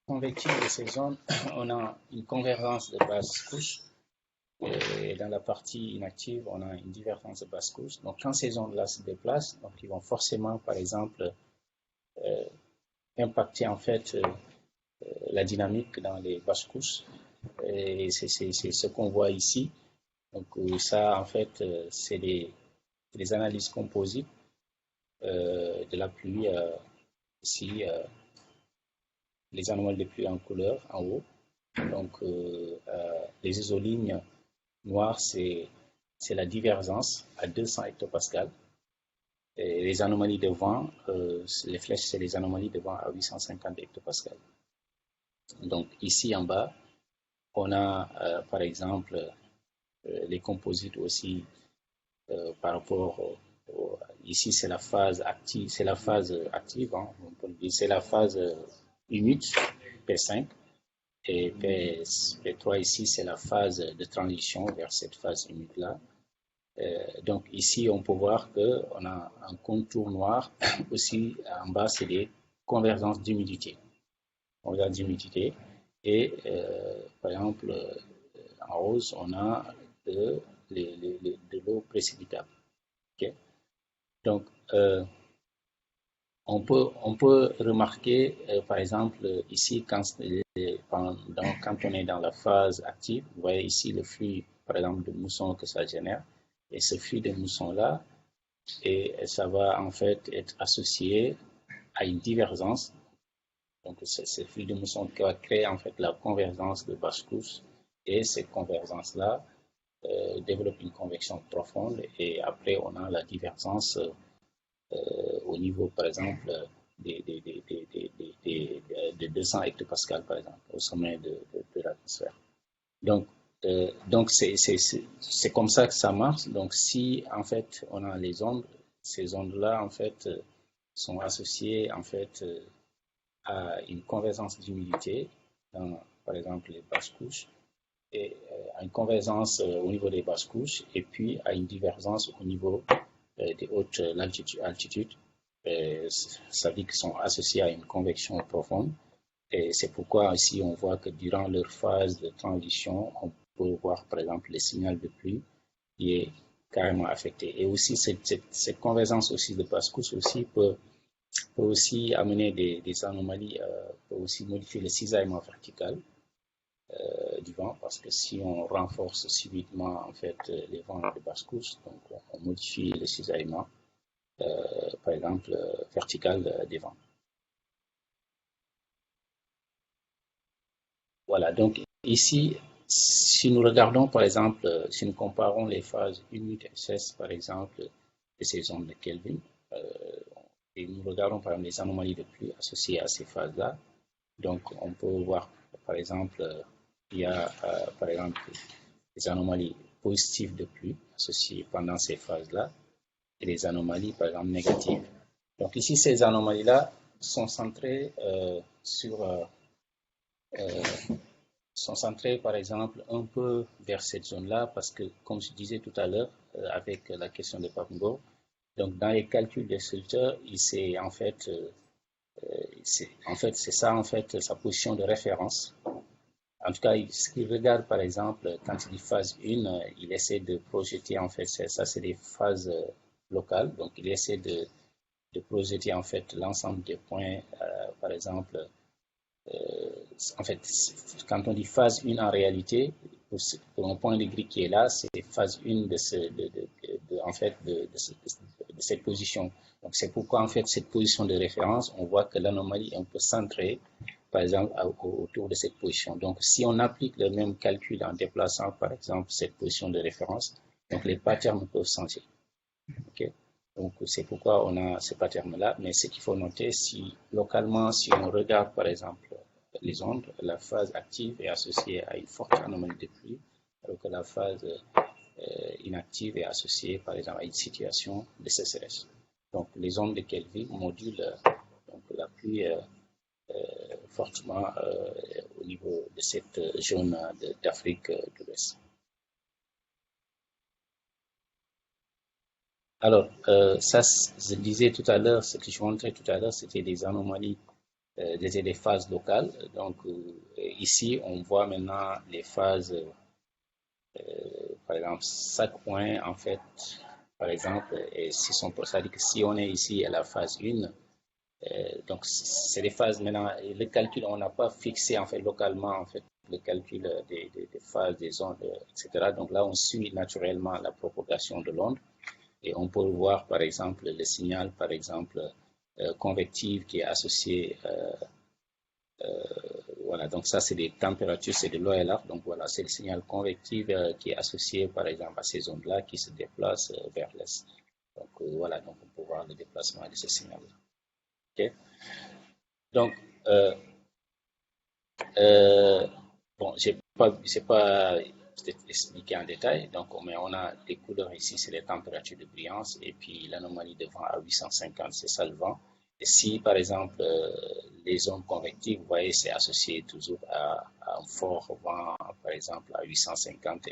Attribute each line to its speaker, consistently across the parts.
Speaker 1: convective de ces zones, on a une convergence de basse couche. Et dans la partie inactive, on a une divergence de basse couche. Donc, quand ces ondes-là se déplacent, donc ils vont forcément, par exemple, euh, impacter en fait la dynamique dans les basses couches. Et c'est ce qu'on voit ici. Donc, ça, en fait, c'est des analyses composites de la pluie. Ici, les anomalies de pluie en couleur en haut. Donc, les isolignes noires, c'est la divergence à 200 hectopascales. Et les anomalies de vent, les flèches, c'est les anomalies de vent à 850 hectopascales. Donc, ici en bas, on a, par exemple, les composites aussi par rapport ici, c'est la phase active, hein, c'est la phase humide, P5, et P3 ici, c'est la phase de transition vers cette phase humide-là. Donc ici, on peut voir qu'on a un contour noir. Aussi, en bas, c'est des convergences d'humidité. Convergence d'humidité. Et par exemple, en rose, on a de l'eau précipitable. Okay? Donc, on peut remarquer, par exemple, ici, quand on est dans la phase active, vous voyez ici le flux, par exemple, de mousson que ça génère. Et ce flux de mousson-là, et ça va en fait être associé à une divergence. Donc, c'est ce flux de mousson qui va créer en fait la convergence de basse couche. Et cette convergence-là développe une convection profonde. Et après, on a la divergence au niveau, par exemple, de 200 hectopascales, par exemple, au sommet de l'atmosphère. Donc c'est comme ça que ça marche. Donc, si, en fait, on a les ondes, ces ondes-là, en fait, sont associées, en fait, à une convergence d'humidité dans, par exemple, les basses couches, et à une convergence au niveau des basses couches, et puis à une divergence au niveau des hautes altitudes. Ça veut dire qu'ils sont associés à une convection profonde. Et c'est pourquoi ici on voit que durant leur phase de transition, on peut voir par exemple le signal de pluie qui est carrément affecté. Et aussi cette convergence aussi de basse couche aussi peut aussi amener des anomalies, peut aussi modifier le cisaillement vertical du vent, parce que si on renforce subitement en fait les vents de basse couche, donc on modifie le cisaillement, par exemple vertical des vents. Voilà, donc ici, si nous regardons par exemple, si nous comparons les phases humides et sèches par exemple de ces ondes de Kelvin, et nous regardons par exemple les anomalies de pluie associées à ces phases-là, donc on peut voir par exemple, il y a par exemple des anomalies positives de pluie associées pendant ces phases-là et des anomalies par exemple négatives. Donc ici, ces anomalies-là sont centrées euh, sont centrés, par exemple, un peu vers cette zone-là, parce que, comme je disais tout à l'heure, avec la question de Papenburg, donc dans les calculs des structures, il s'est en fait, c'est ça, en fait, sa position de référence. En tout cas, ce qu'il regarde, par exemple, quand il dit phase 1, il essaie de projeter, en fait, ça, c'est des phases locales, donc il essaie de projeter, en fait, l'ensemble des points, par exemple, en fait, quand on dit phase 1 en réalité, pour un point de grille qui est là, c'est phase 1 en fait, de cette position. Donc, c'est pourquoi, en fait, cette position de référence, on voit que l'anomalie est un peu centrée, par exemple, autour de cette position. Donc, si on applique le même calcul en déplaçant, par exemple, cette position de référence, donc les patterns peuvent changer. Okay? Donc, c'est pourquoi on a ces patterns-là. Mais ce qu'il faut noter, si localement, si on regarde, par exemple, les ondes, la phase active est associée à une forte anomalie de pluie, alors que la phase inactive est associée, par exemple, à une situation de sécheresse. Donc, les ondes de Kelvin modulent donc, la pluie fortement au niveau de cette zone d'Afrique de l'Ouest. Alors, ça, je disais tout à l'heure, ce que je montrais tout à l'heure, c'était des anomalies des phases locales. Donc, ici, on voit maintenant les phases, par exemple, chaque point, en fait, par exemple, et si c'est-à-dire que si on est ici à la phase 1, donc c'est les phases maintenant, le calcul, on n'a pas fixé en fait localement en fait le calcul des phases, des ondes, etc. Donc là, on suit naturellement la propagation de l'onde et on peut voir par exemple le signal, par exemple, convectif qui est associé voilà, donc ça c'est des températures, c'est de l'OLR, donc voilà, c'est le signal convectif qui est associé par exemple à ces ondes-là qui se déplacent vers l'est. Donc voilà, donc on peut voir le déplacement de ce signal-là. Okay. Donc, bon, j'ai pas expliqué en détail, donc mais on a des couleurs ici, c'est les températures de brillance, et puis l'anomalie de vent à 850, c'est ça le vent. Et si, par exemple, les ondes convectives, vous voyez, c'est associé toujours à un fort vent, par exemple, à 850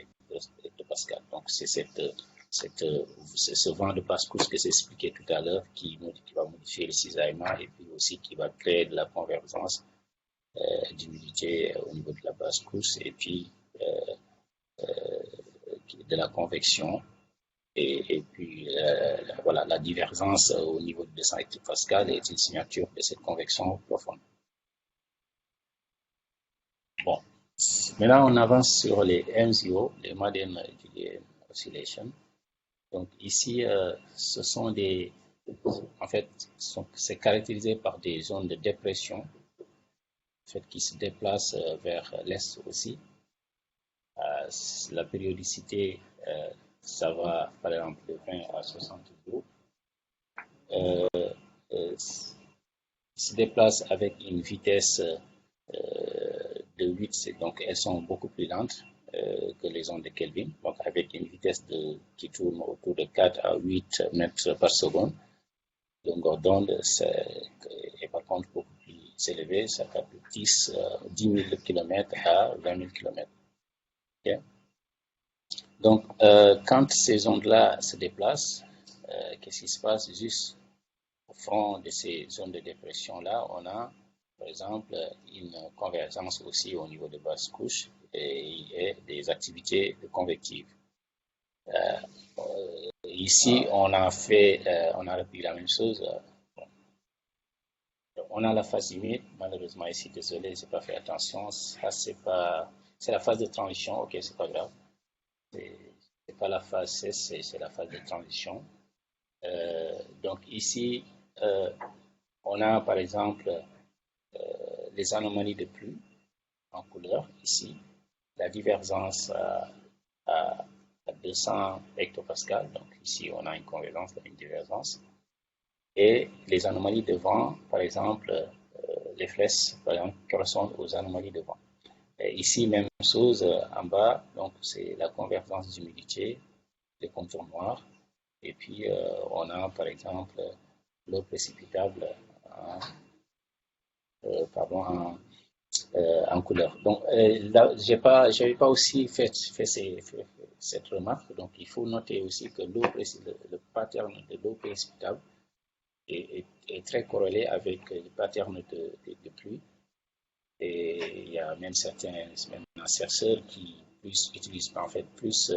Speaker 1: hectopascal. Donc, c'est ce vent de passe-couche que j'ai expliqué tout à l'heure qui va modifier le cisaillement et puis aussi qui va créer de la convergence d'humidité au niveau de la basse-couche et puis de la convection. Et puis, voilà, la divergence au niveau de 200 hectopascal est une signature de cette convection profonde. Bon, maintenant on avance sur les MZO, les Modern Oscillation. Donc ici, ce sont des, en fait, c'est caractérisé par des zones de dépression, en fait, qui se déplacent vers l'est aussi. La périodicité, ça va par exemple de 20 à 60 jours. Se déplacent avec une vitesse de 8, donc elles sont beaucoup plus lentes que les ondes de Kelvin, donc avec une vitesse qui tourne autour de 4 à 8 mètres par seconde. Le longueur d'onde est par contre beaucoup plus élevé, ça fait 10 000 km à 20 000 km. Okay. Donc, quand ces ondes-là se déplacent, qu'est-ce qui se passe? Juste au front de ces zones de dépression-là, on a, par exemple, une convergence aussi au niveau de basse couche et des activités convectives. Ici, on a repris la même chose. On a la phase humide. Malheureusement, ici, désolé, j'ai pas fait attention. Ça, c'est la phase de transition. Ok, c'est pas grave. C'est pas la phase sèche, c'est la phase de transition. Donc ici, on a par exemple les anomalies de pluie en couleur ici, la divergence à 200 hectopascal, donc ici on a une convergence, une divergence, et les anomalies de vent, par exemple, les flèches par exemple, correspondent aux anomalies de vent. Et ici, même chose en bas, donc c'est la convergence d'humidité, les contours noirs, et puis on a par exemple l'eau précipitable en couleur. Donc là, j'avais pas aussi fait cette remarque. Donc il faut noter aussi que le pattern de l'eau précipitable est très corrélé avec le pattern de pluie. Et il y a même certains chercheurs qui utilisent en fait plus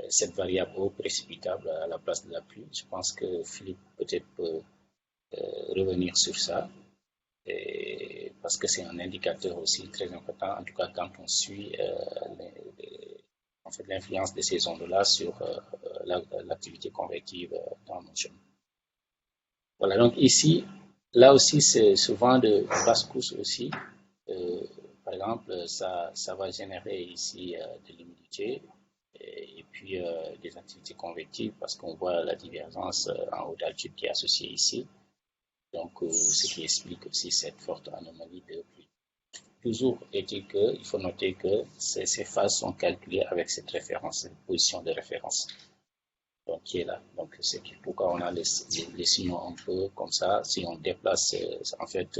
Speaker 1: cette variable eau précipitable à la place de la pluie. Je pense que Philippe peut-être peut revenir sur ça. Parce que c'est un indicateur aussi très important, en tout cas quand on suit en fait, l'influence de ces ondes-là sur l'activité convective dans nos champs. Voilà, donc ici, là aussi, c'est souvent de basse couche aussi. Par exemple, ça va générer ici de l'humidité et puis des activités convectives parce qu'on voit la divergence en haute altitude qui est associée ici. Donc, ce qui explique aussi cette forte anomalie de pluie. Toujours est-il qu'il faut noter que ces phases sont calculées avec cette référence, cette position de référence, donc qui est là. Donc, c'est pourquoi on a les signaux un peu comme ça. Si on déplace en fait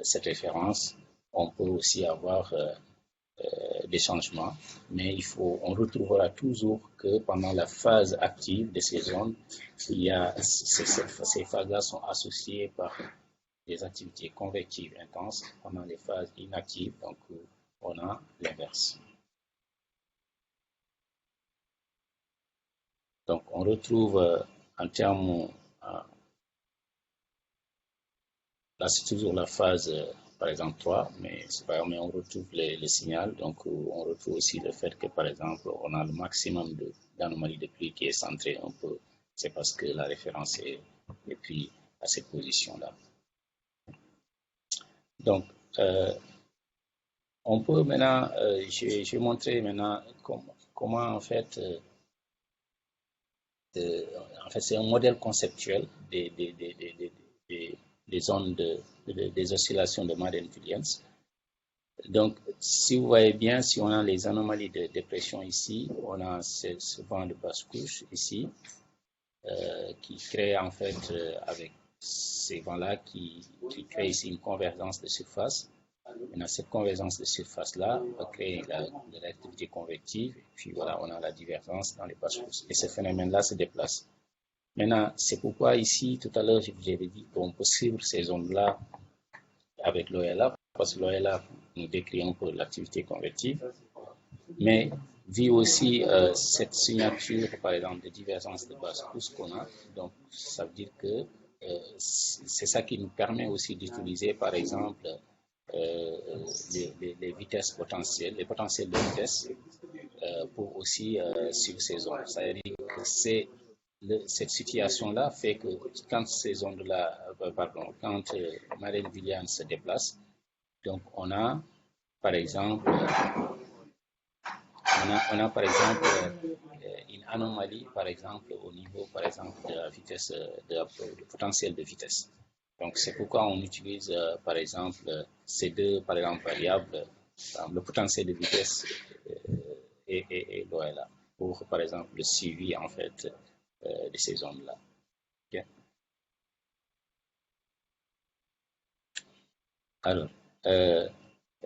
Speaker 1: cette référence, on peut aussi avoir des changements, mais on retrouvera toujours que pendant la phase active de ces ondes, il y a ces phases-là sont associées par des activités convectives intenses pendant les phases inactives, donc on a l'inverse. Donc on retrouve en termes, là c'est toujours la phase par exemple 3, mais on retrouve le signal, donc on retrouve aussi le fait que par exemple on a le maximum d'anomalies de pluie qui est centré un peu, c'est parce que la référence est prise à cette position-là. Donc, on peut maintenant, je vais montrer maintenant comment en fait c'est un modèle conceptuel des zones des oscillations de Madden-Williams. Donc, si vous voyez bien, si on a les anomalies de dépression ici, on a ce vent de basse couche ici, qui crée en fait, avec ces vents-là, qui crée ici une convergence de surface. Maintenant, cette convergence de surface-là va créer de l'activité convective, et puis voilà, on a la divergence dans les basses couches. Et ce phénomène-là se déplace. Maintenant, c'est pourquoi ici, tout à l'heure, je vous avais dit qu'on peut suivre ces zones-là avec l'OLA, parce que l'OLA nous décrit un peu l'activité convective, mais vu aussi cette signature, par exemple, de divergence de basse couche qu'on a, donc ça veut dire que c'est ça qui nous permet aussi d'utiliser, par exemple, les vitesses potentielles, les potentiels de vitesse pour aussi suivre ces zones. Ça veut dire que cette situation-là fait que quand ces ondes-là, quand Madden-Williams se déplace, donc on a par exemple une anomalie par exemple au niveau par exemple de la vitesse du potentiel de vitesse. Donc c'est pourquoi on utilise par exemple ces deux par exemple variables, le potentiel de vitesse et l'OLA pour par exemple le suivi en fait de ces ondes-là. Okay. Alors,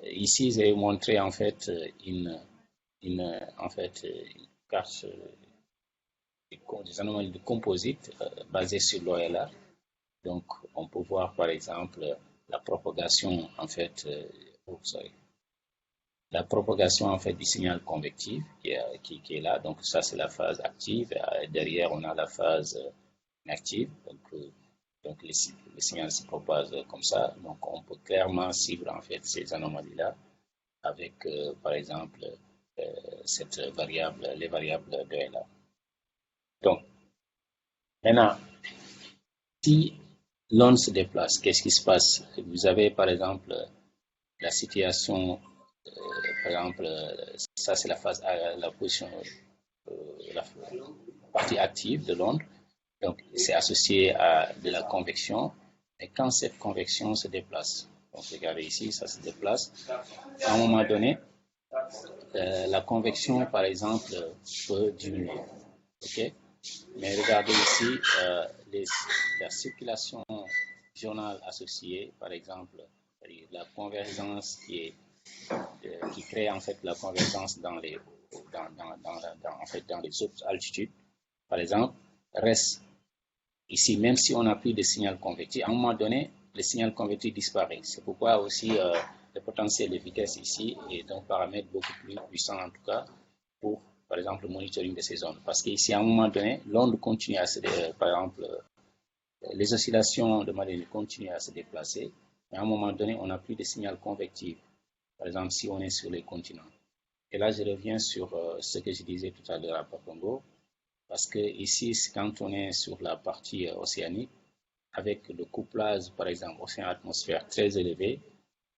Speaker 1: ici j'ai montré en fait une carte des anomalies de composite basées sur l'OLA. Donc, on peut voir par exemple la propagation en fait, la propagation en fait du signal convectif qui est là. Donc, ça c'est la phase active. Derrière, on a la phase inactive. Donc le signal se propage comme ça. Donc, on peut clairement suivre en fait ces anomalies-là avec, par exemple, cette variable, les variables de LA. Donc, maintenant, si l'onde se déplace, qu'est-ce qui se passe? Vous avez, par exemple, la situation, par exemple, ça c'est la phase, la position, la partie active de l'onde. Donc, c'est associé à de la convection. Et quand cette convection se déplace, donc regardez ici, ça se déplace, à un moment donné, la convection, par exemple, peut diminuer. Okay? Mais regardez ici, la circulation journal associée, par exemple, la convergence qui crée en fait la convergence dans les autres altitudes, par exemple, reste ici, même si on n'a plus de signal convectif. À un moment donné, le signal convectif disparaît. C'est pourquoi aussi le potentiel de vitesse ici est un paramètre beaucoup plus puissant, en tout cas, pour, par exemple, le monitoring de ces zones. Parce qu'ici, à un moment donné, l'onde continue à se par exemple, les oscillations de Madden continuent à se déplacer, mais à un moment donné, on n'a plus de signal convectif. Par exemple, si on est sur les continents. Et là, je reviens sur ce que je disais tout à l'heure à Papongo, parce que ici, quand on est sur la partie océanique, avec le couplage, par exemple, océan-atmosphère très élevé,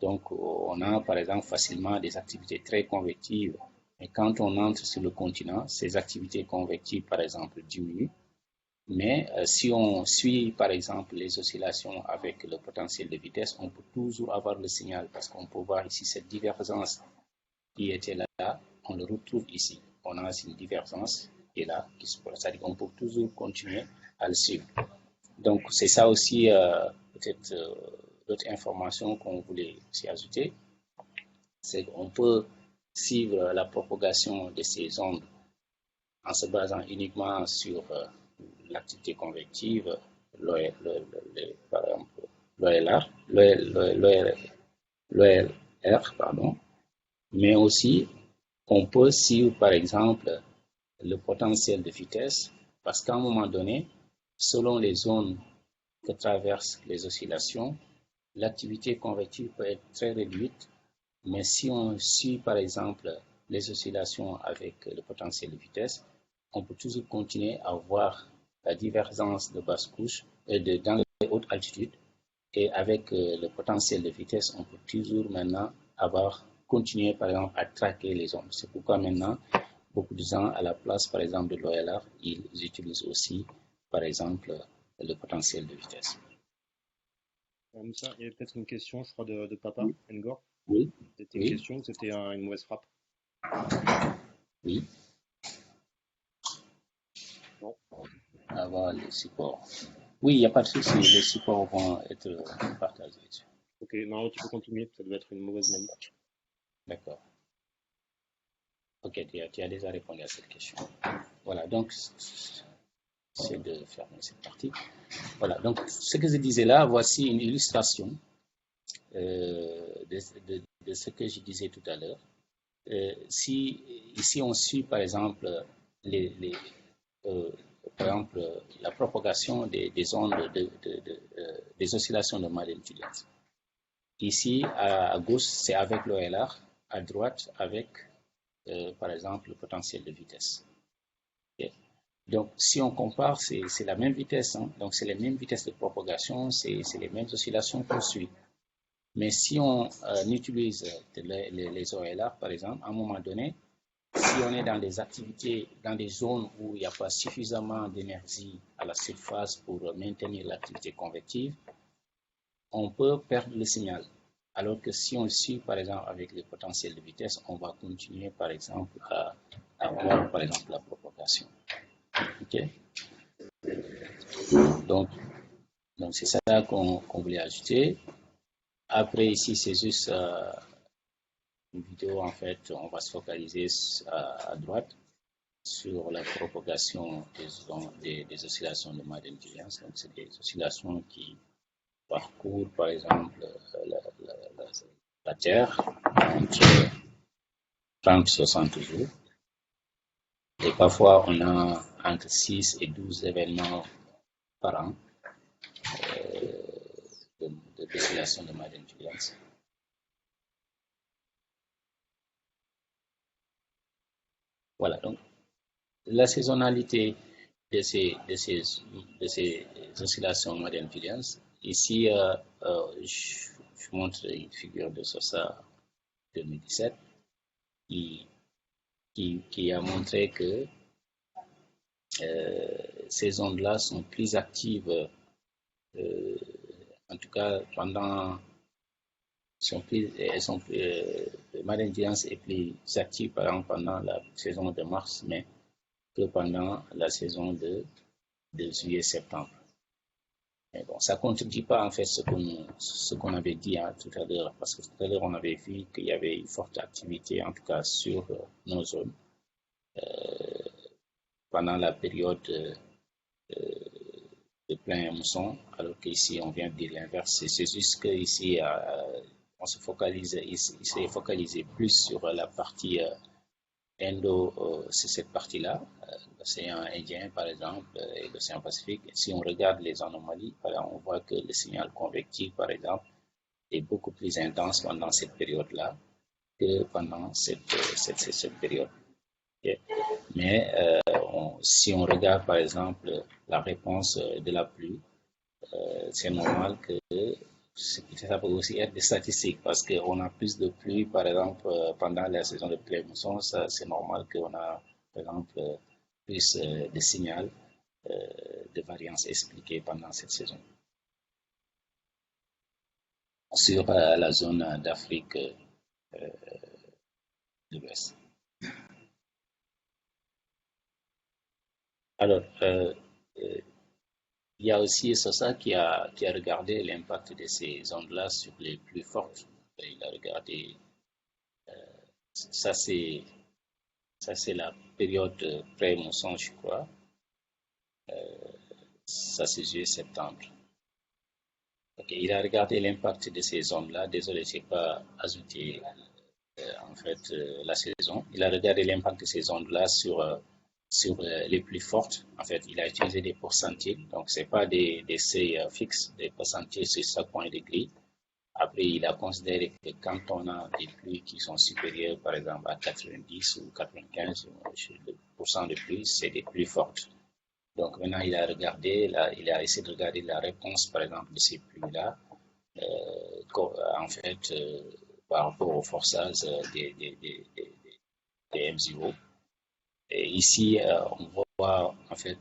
Speaker 1: donc on a, par exemple, facilement des activités très convectives. Et quand on entre sur le continent, ces activités convectives, par exemple, diminuent. Mais si on suit, par exemple, les oscillations avec le potentiel de vitesse, on peut toujours avoir le signal, parce qu'on peut voir ici cette divergence qui était là, on le retrouve ici. On a une divergence qui est là, c'est-à-dire qu'on peut toujours continuer à le suivre. Donc, c'est ça aussi, peut-être, d'autres informations qu'on voulait aussi ajouter. C'est qu'on peut suivre la propagation de ces ondes en se basant uniquement sur l'activité convective, par exemple, l'OLR. l'ORR, pardon, mais aussi on peut suivre par exemple le potentiel de vitesse, parce qu'à un moment donné, selon les zones que traversent les oscillations, l'activité convective peut être très réduite, mais si on suit par exemple les oscillations avec le potentiel de vitesse, on peut toujours continuer à voir la divergence de basse couche et dans les hautes altitudes. Et avec le potentiel de vitesse, on peut toujours maintenant continuer par exemple à traquer les ondes. C'est pourquoi maintenant, beaucoup de gens à la place par exemple de l'OLR, ils utilisent aussi par exemple le potentiel de vitesse.
Speaker 2: Moussa, il y avait peut-être une question, je crois, de Papa, Ngor.
Speaker 1: Oui.
Speaker 2: C'était une question ou c'était une mauvaise frappe?
Speaker 1: Oui.
Speaker 2: Non.
Speaker 1: Avoir les supports. Oui, il n'y a pas de souci, les supports vont être partagés.
Speaker 2: Ok, non, tu peux continuer, ça doit être une mauvaise manip.
Speaker 1: D'accord. Ok, tu as déjà répondu à cette question. Voilà, donc c'est de fermer cette partie. Voilà, donc ce que je disais là, voici une illustration de ce que je disais tout à l'heure. Si ici on suit par exemple par exemple la propagation des ondes des oscillations de Madden-Julian. Ici à gauche c'est avec l'OLR, à droite avec par exemple le potentiel de vitesse. Okay. Donc, si on compare, c'est la même vitesse, hein? Donc c'est les mêmes vitesses de propagation, c'est les mêmes oscillations qu'on suit. Mais si on utilise les OLR, par exemple, à un moment donné, si on est dans des activités, dans des zones où il n'y a pas suffisamment d'énergie à la surface pour maintenir l'activité convective, on peut perdre le signal. Alors que si on suit, par exemple, avec le potentiel de vitesse, on va continuer, par exemple, à avoir, par exemple, la propagation. OK? Donc c'est ça qu'on voulait ajouter. Après, ici, c'est juste une vidéo, en fait, on va se focaliser à droite sur la propagation des oscillations de Madden-Julian. Donc, c'est des oscillations qui parcourent, par exemple, la Terre entre 30 et 60 jours. Et parfois, on a entre 6 et 12 événements par an d'oscillation de Madden-Julian. Voilà, donc la saisonnalité de ces oscillations Madden-Julian. Ici, je montre une figure de SOSA 2017 qui a montré que ces ondes-là sont plus actives, en tout cas pendant Madden-Julian est plus active par exemple pendant la saison de mars-mai que pendant la saison de juillet-septembre. Mais bon, ça ne contredit pas en fait ce qu'on avait dit tout à l'heure, parce que tout à l'heure on avait vu qu'il y avait une forte activité, en tout cas sur nos zones, pendant la période de plein mousson, alors qu'ici on vient de dire l'inverse. C'est juste qu'ici on se focalise, il s'est focalisé plus sur la partie c'est cette partie-là, l'océan Indien par exemple et l'océan Pacifique. Si on regarde les anomalies, on voit que le signal convectif par exemple est beaucoup plus intense pendant cette période-là que pendant cette période. Okay. Mais si on regarde par exemple la réponse de la pluie, c'est normal que ça peut aussi être des statistiques parce qu'on a plus de pluie, par exemple, pendant la saison de pluie-mousson, c'est normal qu'on a, par exemple, plus de signaux de variance expliquées pendant cette saison. Sur la zone d'Afrique de l'Ouest. Alors, il y a aussi Sosa qui a regardé l'impact de ces ondes-là sur les plus fortes. Il a regardé, ça c'est la période pré-mousson, je crois. Ça c'est juillet-septembre. Ok, il a regardé l'impact de ces zones-là. Désolé, je n'ai pas ajouté la saison. Il a regardé l'impact de ces zones-là sur les plus fortes. En fait, il a utilisé des pourcentiles. Donc, ce n'est pas des seuils fixes, des pourcentiles sur chaque point de grille. Après, il a considéré que quand on a des pluies qui sont supérieures, par exemple, à 90 ou 95% de pluie, c'est des pluies fortes. Donc maintenant, il a essayé de regarder la réponse, par exemple, de ces pluies-là, en fait, par rapport au forçage des MZO. Et ici, on voit, en fait,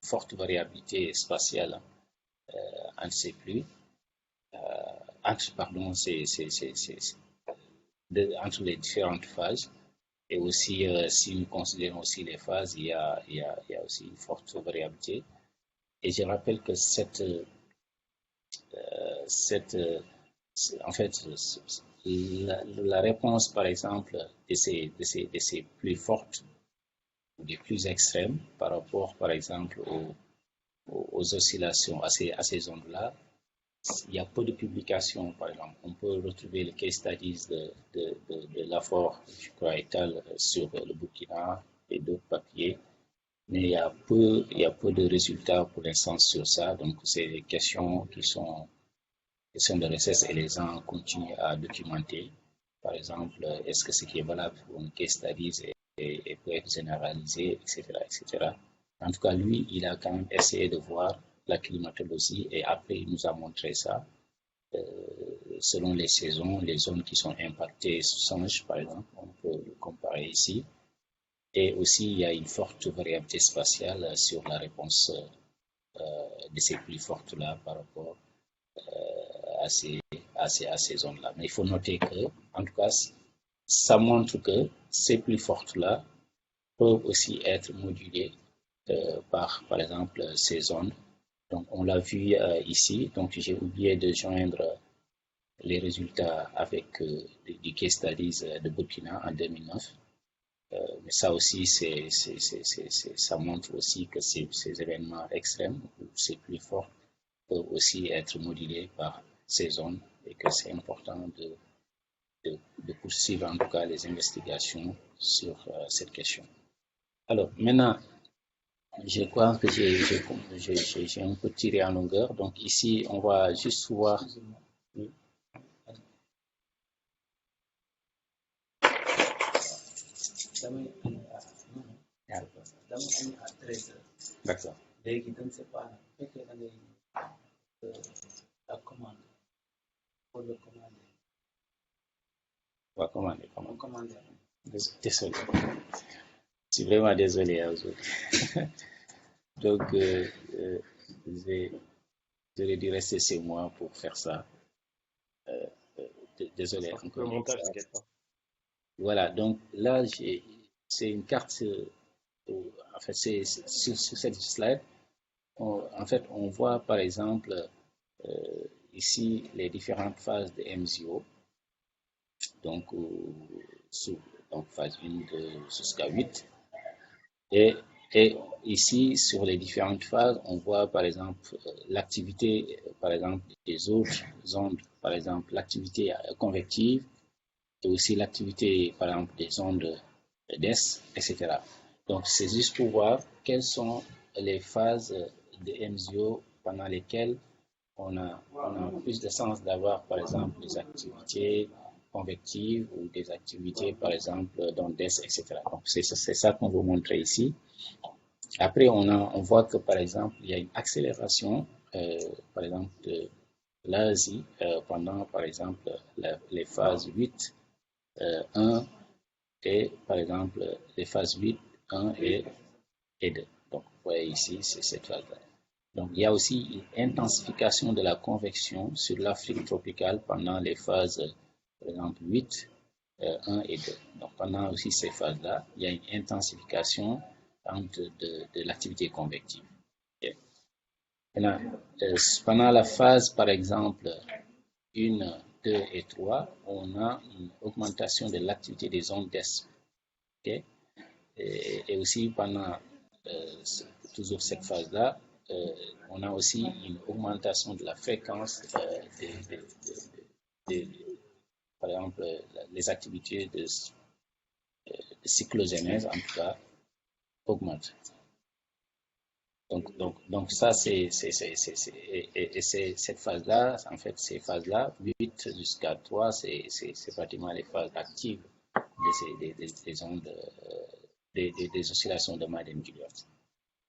Speaker 1: forte variabilité spatiale entre ces pluies, entre les différentes phases. Et aussi, si nous considérons aussi les phases, il y a aussi une forte variabilité. Et je rappelle que en fait, la réponse, par exemple, de ces pluies fortes ou des plus extrêmes par rapport, par exemple, aux oscillations à ces ondes-là, il y a peu de publications, par exemple. On peut retrouver le case studies de l'AFOR, je crois, ETAL sur le Burkina et d'autres papiers. Mais il y a peu de résultats pour l'instant sur ça. Donc, c'est des questions qui sont de recherche et les gens continuent à documenter. Par exemple, est-ce que ce qui est valable pour une case studies peut être généralisé, etc., etc. En tout cas, lui, il a quand même essayé de voir la climatologie et après, il nous a montré ça. Selon les saisons, les zones qui sont impactées changent, par exemple, on peut le comparer ici. Et aussi, il y a une forte variabilité spatiale sur la réponse de ces pluies fortes-là par rapport à ces zones-là. Mais il faut noter que, en tout cas, ça montre que ces pluies fortes-là peuvent aussi être modulées par exemple, ces zones. Donc, on l'a vu ici. Donc, j'ai oublié de joindre les résultats avec du case studies de Burkina en 2009. Mais ça aussi, ça montre aussi que ces événements extrêmes, ou ces pluies fortes, peuvent aussi être modulés par ces zones et que c'est important de poursuivre en tout cas les investigations sur cette question. Alors, maintenant, je crois que j'ai un peu tiré en longueur. Donc ici, on va juste voir. Oui. D'accord. La commande. Pour le commander. On va commander. Désolé. Je suis vraiment désolé à vous. Donc, j'aurais dû rester chez moi pour faire ça. Désolé.
Speaker 2: Le montage, t'inquiète pas.
Speaker 1: Voilà, donc là, c'est une carte, en fait, c'est sur cette slide, en fait, on voit par exemple ici les différentes phases de MZO, donc, donc phase 1 jusqu'à 8. Et ici, sur les différentes phases, on voit par exemple l'activité, par exemple, des autres ondes, par exemple l'activité convective, et aussi l'activité, par exemple, des ondes d'ES, etc. Donc, c'est juste pour voir quelles sont les phases de MZO pendant lesquelles on a plus de sens d'avoir, par exemple, des activités convectives ou des activités, par exemple, d'ondes d'ES, etc. Donc, c'est ça qu'on veut montrer ici. Après, on voit que, par exemple, il y a une accélération, par exemple, de l'Asie pendant, par exemple, les phases 8, 1 et, par exemple, les phases 8, 1 et 2. Donc, vous voyez ici, c'est cette phase-là. Donc, il y a aussi une intensification de la convection sur l'Afrique tropicale pendant les phases, par exemple, 8, 1 et 2. Donc, pendant aussi ces phases-là, il y a une intensification de l'activité convective. Okay. Maintenant, pendant la phase, par exemple, 1, 2 et 3, on a une augmentation de l'activité des ondes d'ES. Okay. Et aussi pendant toujours cette phase-là, on a aussi une augmentation de la fréquence par exemple, les activités de cyclogénèse, en tout cas, augmentent. Donc ça, c'est cette phase-là, en fait, ces phases-là, 8 jusqu'à 3, c'est pratiquement les phases actives des ondes, des oscillations de Madden-Juliet.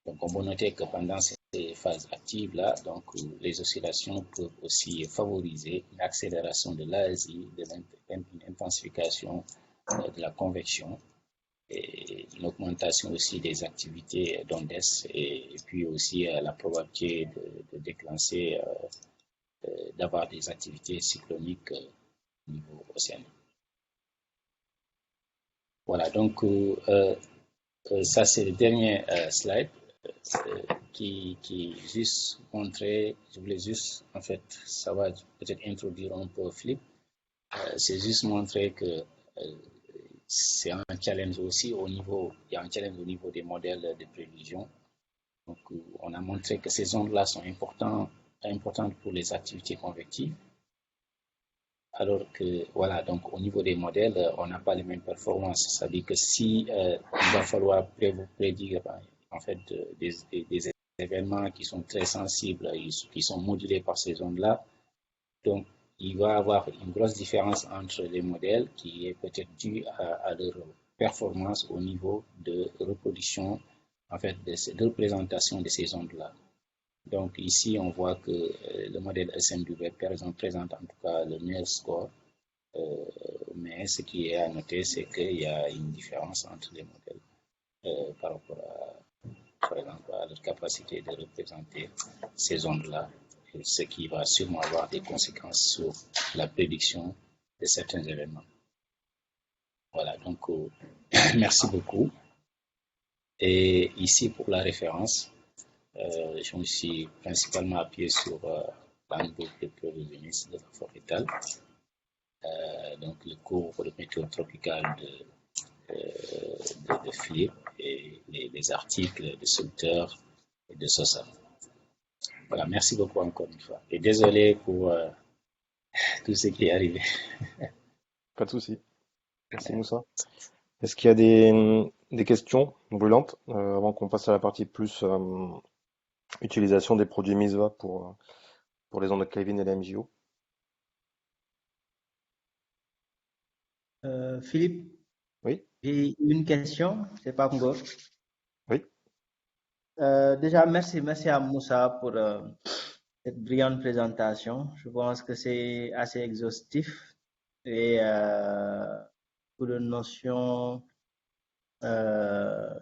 Speaker 1: Donc, on peut noter que pendant ces phases actives-là, donc, les oscillations peuvent aussi favoriser une accélération de l'ASI, une intensification de la convection, et une augmentation aussi des activités d'ondes et puis aussi la probabilité de déclencher, d'avoir des activités cycloniques au niveau océanique. Voilà, donc ça c'est le dernier slide qui juste montrer, je voulais juste, en fait, ça va peut-être introduire un peu Flip, c'est juste montrer que c'est un challenge aussi il y a un challenge au niveau des modèles de prévision. Donc, on a montré que ces ondes-là sont importantes pour les activités convectives. Alors que, voilà, donc au niveau des modèles, on n'a pas les mêmes performances. C'est-à-dire que si il va falloir prédire, en fait, des événements qui sont très sensibles, qui sont modulés par ces ondes-là, donc il va y avoir une grosse différence entre les modèles qui est peut-être due à leur performance au niveau de reproduction, en fait, de représentation de ces ondes-là. Donc ici, on voit que le modèle SMW, par exemple, présente en tout cas le meilleur score, mais ce qui est à noter, c'est qu'il y a une différence entre les modèles par rapport par exemple, à leur capacité de représenter ces ondes-là, ce qui va sûrement avoir des conséquences sur la prédiction de certains événements. Voilà, donc merci beaucoup. Et ici, pour la référence, je me suis principalement appuyé sur l'handbook de prévisionnisme de la Forêtal, donc le cours de météo tropicale de Philippe et les articles de Salter et de Sosa. Voilà, merci beaucoup encore une fois. Et désolé pour tout ce qui est arrivé.
Speaker 3: Pas de souci. Merci Moussa. Est-ce qu'il y a des questions brûlantes avant qu'on passe à la partie plus utilisation des produits MISVA pour les ondes de Kelvin et la MJO?
Speaker 4: Philippe,
Speaker 3: Oui,
Speaker 4: j'ai une question, c'est pas Congo.
Speaker 3: oui.
Speaker 4: Déjà, merci à Moussa pour cette brillante présentation. Je pense que c'est assez exhaustif et pour de notions,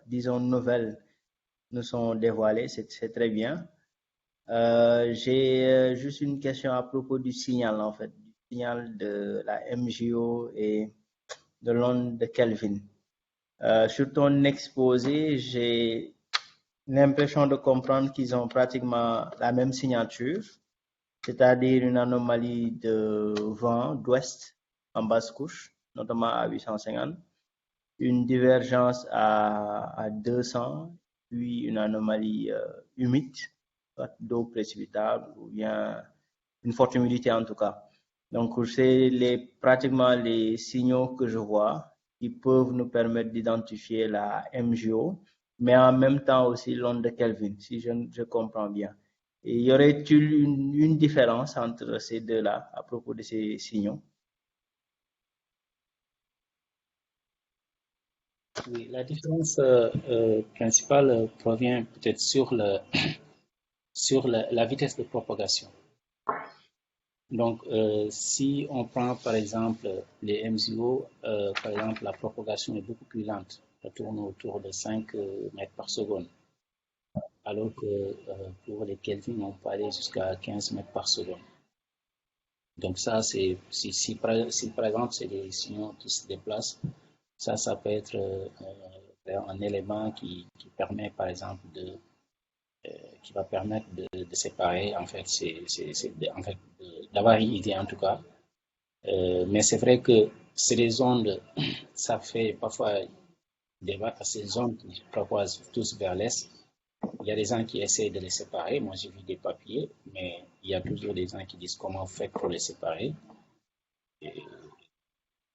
Speaker 4: disons, nouvelles nous sont dévoilées, c'est très bien. J'ai juste une question à propos du signal, en fait, du signal de la MJO et de l'onde de Kelvin. Sur ton exposé, j'ai l'impression de comprendre qu'ils ont pratiquement la même signature, c'est-à-dire une anomalie de vent d'ouest en basse couche, notamment à 850, une divergence à 200, puis une anomalie humide, d'eau précipitable ou bien une forte humidité en tout cas. Donc c'est pratiquement les signaux que je vois qui peuvent nous permettre d'identifier la MJO, mais en même temps aussi l'onde de Kelvin, si je comprends bien. Et y aurait-il une différence entre ces deux-là à propos de ces signaux?
Speaker 1: Oui, la différence principale provient peut-être sur la vitesse de propagation. Donc, si on prend par exemple les MZO, par exemple, la propagation est beaucoup plus lente. Elle tourne autour de 5 mètres par seconde. Alors que pour les Kelvin, on peut aller jusqu'à 15 mètres par seconde. Donc ça, c'est si par exemple c'est des signaux qui se déplacent, ça peut être un élément qui permet par exemple qui va permettre de séparer en fait, d'avoir une idée en tout cas. Mais c'est vrai que ces ondes, ça fait parfois des vagues à ces ondes qui se propagent tous vers l'est. Il y a des gens qui essaient de les séparer. Moi, j'ai vu des papiers, mais il y a toujours des gens qui disent comment vous faites pour les séparer. Et,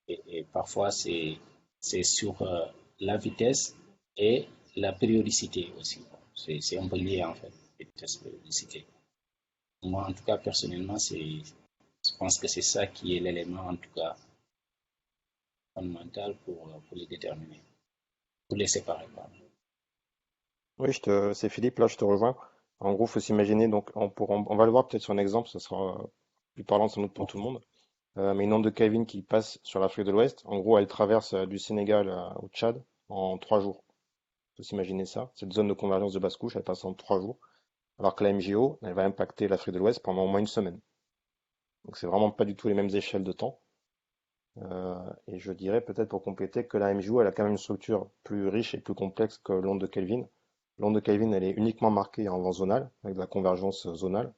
Speaker 1: et parfois, c'est sur la vitesse et la périodicité aussi. C'est un peu lié, en fait, vitesse et périodicité. Moi, en tout cas, personnellement, je pense que c'est ça qui est l'élément, en tout cas, fondamental pour les déterminer, pour les séparer, pardon.
Speaker 3: Oui, c'est Philippe, là je te rejoins. En gros, faut s'imaginer, donc on va le voir peut-être sur un exemple, ça sera plus parlant sans doute pour tout le monde. Mais une onde de Kelvin qui passe sur l'Afrique de l'Ouest, en gros, elle traverse du Sénégal au Tchad en 3 jours. Faut s'imaginer ça. Cette zone de convergence de basse couche, elle passe en 3 jours. Alors que la MJO, elle va impacter l'Afrique de l'Ouest pendant au moins une semaine. Donc c'est vraiment pas du tout les mêmes échelles de temps. Et je dirais peut-être pour compléter que la MJO, elle a quand même une structure plus riche et plus complexe que l'onde de Kelvin. L'onde de Kelvin, elle est uniquement marquée en vent zonal, avec de la convergence zonale.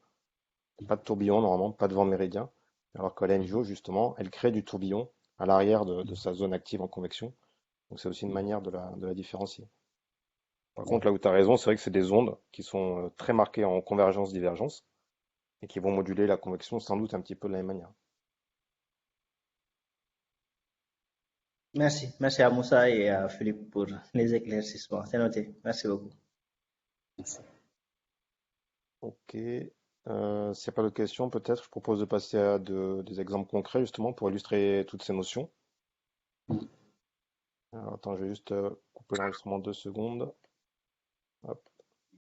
Speaker 3: Pas de tourbillon normalement, pas de vent méridien. Alors que la MJO, justement, elle crée du tourbillon à l'arrière de sa zone active en convection. Donc c'est aussi une manière de la différencier. Par contre, là où tu as raison, c'est vrai que c'est des ondes qui sont très marquées en convergence-divergence et qui vont moduler la convection sans doute un petit peu de la même manière.
Speaker 4: Merci. Merci à Moussa et à Philippe pour les éclaircissements. C'est noté. Merci beaucoup.
Speaker 3: Ok. S'il n'y a pas de questions, peut-être je propose de passer à des exemples concrets justement pour illustrer toutes ces notions. Alors, attends, je vais juste couper l'enregistrement 2 secondes. Hop.